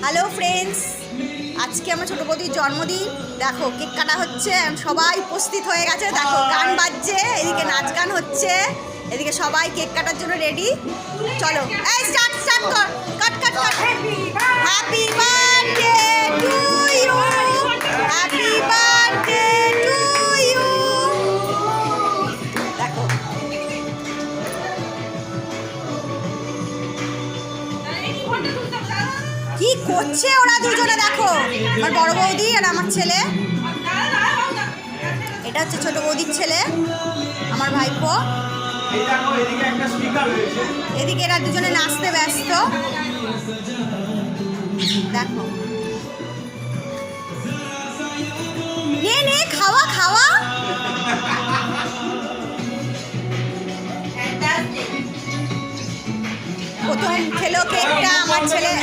Hello friends, আজকে আমার ছোটো বৌদির জন্মদিন। দেখো কেক কাটা হচ্ছে, সবাই উপস্থিত হয়ে গেছে। দেখো গান বাজছে, এদিকে নাচ গান হচ্ছে, এদিকে সবাই কেক কাটার জন্য রেডি। চলো এই স্টার্ট স্টার্ট কর, cut cut cut. Happy birthday to you, happy birthday to you. দেখো কি করছে ওরা দুজনে, দেখো আমার বড় বৌদি আর আমার ছেলে। এটা হচ্ছে ছোট বৌদির ছেলে, আমার ভাইপো। এদিকে এরা দুজনে নাচতে ব্যস্ত। দেখো নে নে খাওয়া খাওয়া। প্রথম খেলো কেকটা আমার ছেলে।